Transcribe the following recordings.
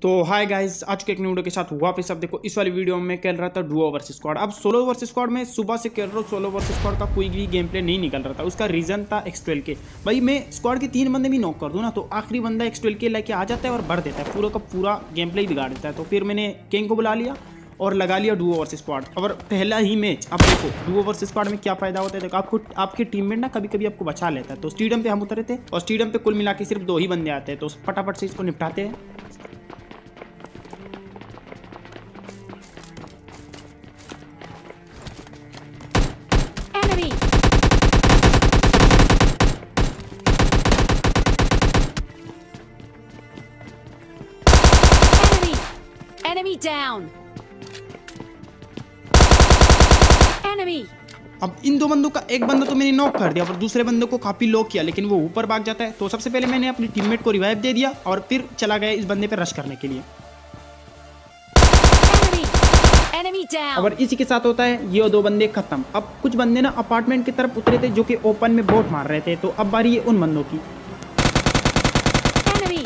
तो hi guys, आज के एक वीडियो के साथ वापस अब देखो इस वाली वीडियो में खेल रहा था डुओ वर्सेस स्क्वाड। अब सोलो वर्सेस स्क्वाड में सुबह से खेल रहा हूँ। सोलो वर्सेस स्क्वाड का कोई भी गेम प्ले नहीं निकल रहा था। उसका रीजन था एक्स12 के। भाई मैं स्क्वाड के 3 बंदे भी नॉक कर दूँ ना तो आखिरी बंदा एक्स12 के लेके आ जाता है और भर देता है, पूरा का पूरा गेम प्ले बिगाड़ देता है। तो फिर मैंने किंग को बुला लिया और लगा लिया डुओ वर्सेस स्क्वाड। और पहला ही मैच अब देखो डुओ वर्सेस स्क्वाड में क्या फायदा होता है। देखो आपको आपके टीममेट ना कभी कभी आपको बचा लेता है। तो स्टेडियम पे हम उतरे थे और स्टेडियम पे कुल मिला के सिर्फ 2 ही बंदे आते हैं, तो फटाफट से इसको निपटाते हैं। Enemy down. Enemy. अब इन 2 बंदों का एक बंदा तो मैंने नॉक कर दिया और दूसरे बंदे को काफी लो किया, लेकिन वो ऊपर भाग जाता है। तो सबसे पहले मैंने अपनी टीममेट को रिवाइव दे दिया और फिर चला गया इस बंदे पे रश करने के लिए। Enemy down. और इसी के साथ होता है ये 2 बंदे खत्म। अब कुछ बंदे ना अपार्टमेंट की तरफ उतरे थे जो कि ओपन में बोट मार रहे थे। तो अब बारी है उन बंदों की। Enemy.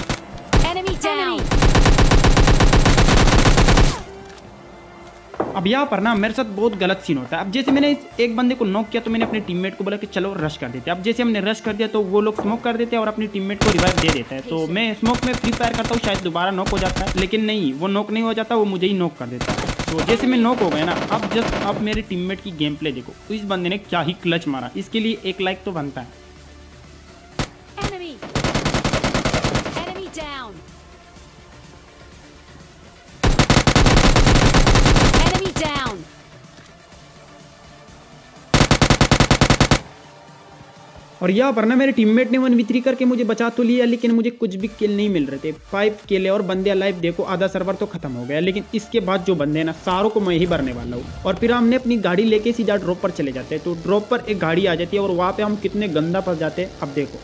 Enemy down. अब यहाँ पर ना मेरे साथ बहुत गलत सीन होता है। अब जैसे मैंने एक बंदे को नॉक किया तो मैंने अपने टीममेट को बोला कि चलो रश कर देते हैं। अब जैसे हमने रश कर दिया तो वो लोग स्मोक कर देते हैं और अपनी टीममेट को रिवाइव दे देता है। तो मैं स्मोक में फ्री फायर करता हूँ, शायद दोबारा नॉक हो जाता है, लेकिन नहीं, वो नॉक नहीं हो जाता, वो मुझे ही नॉक कर देता है। तो जैसे मैं नॉक हो गया ना, अब मेरे टीममेट की गेम प्ले देखो। तो इस बंदे ने क्या ही क्लच मारा, इसके लिए 1 लाइक तो बनता है। Enemy. Enemy down. Enemy down. और यहाँ पर ना मेरे टीममेट ने 1v3 करके मुझे बचा तो लिया, लेकिन मुझे कुछ भी किल नहीं मिल रहे थे। 5 किल है और बंदे लाइव देखो आधा सर्वर तो खत्म हो गया। लेकिन इसके बाद जो बंदे हैं ना, सारों को मैं ही भरने वाला हूँ। और फिर हमने अपनी गाड़ी लेके सीधा ड्रॉप पर चले जाते हैं। तो ड्रॉप पर एक गाड़ी आ जाती है और वहाँ पे हम कितने गंदा फंस जाते हैं। अब देखो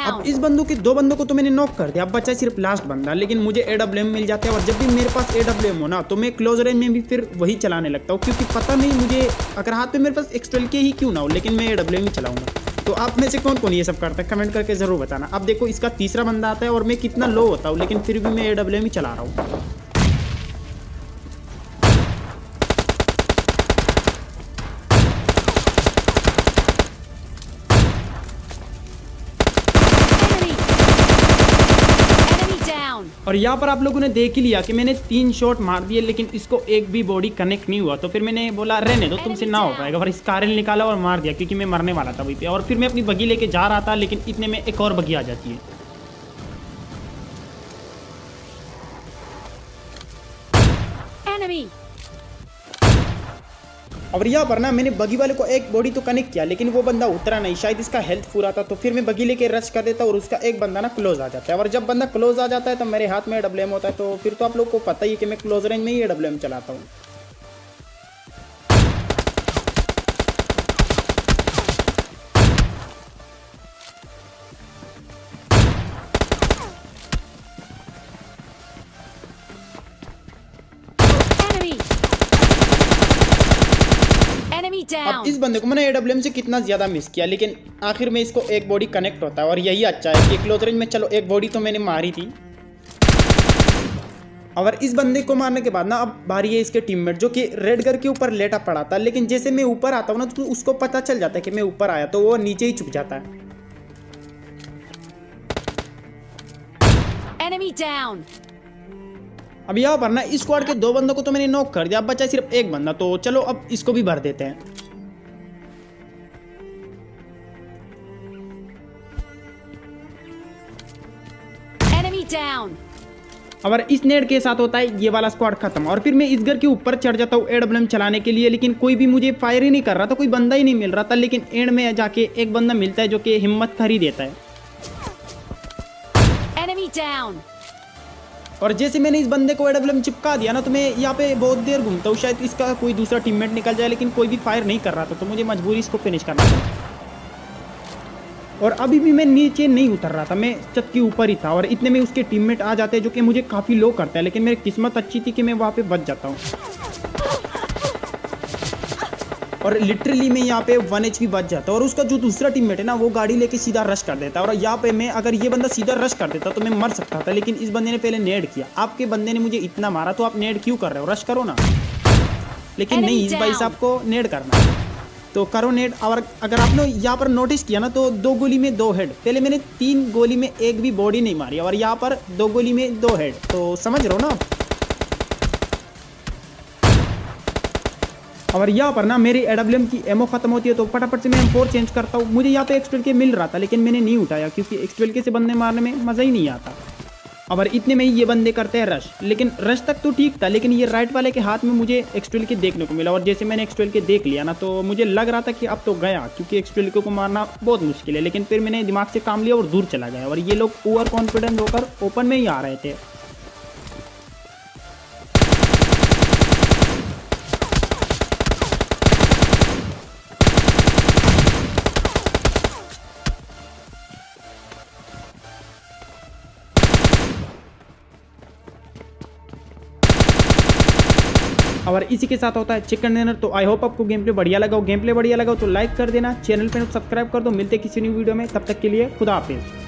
अब इस बंदों के 2 बंदों को तो मैंने नॉक कर दिया। अब बचा सिर्फ लास्ट बंदा, लेकिन मुझे AWM मिल जाता है। और जब भी मेरे पास AWM हो ना तो मैं क्लोज रेंज में भी फिर वही चलाने लगता हूँ, क्योंकि पता नहीं मुझे अगर हाथ में मेरे पास एक्स12 के ही क्यों ना हो, लेकिन मैं AWM ही चलाऊंगा। तो आप में से कौन कौन ये सब करता है कमेंट करके जरूर बताना। अब देखो इसका तीसरा बंदा आता है और मैं कितना लो होता हूँ, लेकिन फिर भी मैं AWM ही चला रहा हूँ। और यहाँ पर आप लोगों ने देख ही लिया कि मैंने 3 शॉट मार दिए, लेकिन इसको एक भी बॉडी कनेक्ट नहीं हुआ। तो फिर मैंने बोला रहने दो, तुमसे ना हो पाएगा। और इसका आरएल निकाला और मार दिया, क्योंकि मैं मरने वाला था वहीं पे। और फिर मैं अपनी बगी लेके जा रहा था, लेकिन इतने में एक और बगी आ जाती है। Enemy. और यहाँ पर ना मैंने बगी वाले को एक बॉडी तो कनेक्ट किया, लेकिन वो बंदा उतरा नहीं, शायद इसका हेल्थ पूरा था। तो फिर मैं बगी लेके रश कर देता और उसका एक बंदा ना क्लोज आ जाता है। और जब बंदा क्लोज आ जाता है तो मेरे हाथ में AWM होता है। तो फिर तो आप लोग को पता ही है कि मैं क्लोज रेंज में ही AWM चलाता हूँ। अब इस बंदे को मैंने AWM से कितना ज्यादा मिस किया, लेकिन आखिर में इसको एक बॉडी कनेक्ट होता है। और यही अच्छा है कि क्लोज रेंज में चलो एक बॉडी तो मैंने मारी थी। और इस बंदे को मारने के बाद ना अब बारी है इसके टीममेट, जो कि रेड घर के ऊपर लेटा पड़ा था। लेकिन जैसे मैं ऊपर आता हूँ ना तो उसको पता चल जाता है कि मैं ऊपर आया, तो वो नीचे ही छुप जाता है। Enemy down. अब यहाँ पर ना इस स्क्वाड के 2 बंदों को तो मैंने नॉक कर दिया। अब बचा सिर्फ एक बंदा, तो चलो अब इसको भी भर देते हैं। down. और इस नेड के साथ होता है ये वाला स्क्वाड खत्म। और फिर मैं इस घर के ऊपर चढ़ जाता हूँ AWM चलाने के लिए, लेकिन कोई भी मुझे फायर ही नहीं कर रहा था, कोई बंदा ही नहीं मिल रहा था। लेकिन एंड में जाके एक बंदा मिलता है जो कि हिम्मत कर ही देता है। Enemy down. और जैसे मैंने इस बंदे को AWM चिपका दिया ना, तो मैं यहाँ पे बहुत देर घूमता हूँ, शायद इसका कोई दूसरा टीममेट निकल जाए, लेकिन कोई भी फायर नहीं कर रहा था, तो मुझे मजबूरी इसको फिनिश करना पड़ा। और अभी भी मैं नीचे नहीं उतर रहा था, मैं छत के ऊपर ही था। और इतने में उसके टीममेट आ जाते हैं जो कि मुझे काफ़ी लो करता है, लेकिन मेरी किस्मत अच्छी थी कि मैं वहाँ पे बच जाता हूँ। और लिटरली मैं यहाँ पे 1 HP बच जाता है। और उसका जो दूसरा टीममेट है ना, वो गाड़ी लेके सीधा रश कर देता है। और यहाँ पे मैं, अगर ये बंदा सीधा रश कर देता तो मैं मर सकता था, लेकिन इस बंदे ने पहले नेड किया। आपके बंदे ने मुझे इतना मारा तो आप नेड क्यों कर रहे हो, रश करो ना। लेकिन नहीं, इस भाई साहब को नेड करना है तो करो नेड। और अगर आपने यहाँ पर नोटिस किया ना, तो 2 गोली में 2 हेड। पहले मैंने 3 गोली में एक भी बॉडी नहीं मारी, और यहाँ पर 2 गोली में 2 हेड, तो समझ रहे हो ना। और यहाँ पर ना मेरी AWM की एमओ खत्म होती है, तो फटाफट से मैं M4 चेंज करता हूँ। मुझे यहाँ पे X12K मिल रहा था, लेकिन मैंने नहीं उठाया, क्योंकि X12K से बंदे मारने में मज़ा ही नहीं आता। और इतने में ही ये बंदे करते हैं रश। लेकिन रश तक तो ठीक था, लेकिन ये राइट वाले के हाथ में मुझे X12K देखने को मिला। और जैसे मैंने X12K देख लिया ना, तो मुझे लग रहा था कि अब तो गया, क्योंकि X12K को मारना बहुत मुश्किल है। लेकिन फिर मैंने दिमाग से काम लिया और दूर चला गया। और ये लोग ओवर कॉन्फिडेंट होकर ओपन में ही आ रहे थे। और इसी के साथ होता है चिकन डिनर। तो आई होप आपको गेम प्ले बढ़िया लगा हो। गेम प्ले बढ़िया लगा हो तो लाइक कर देना, चैनल पे सब्सक्राइब कर दो। मिलते किसी न्यू वीडियो में, तब तक के लिए खुदा हाफिज़।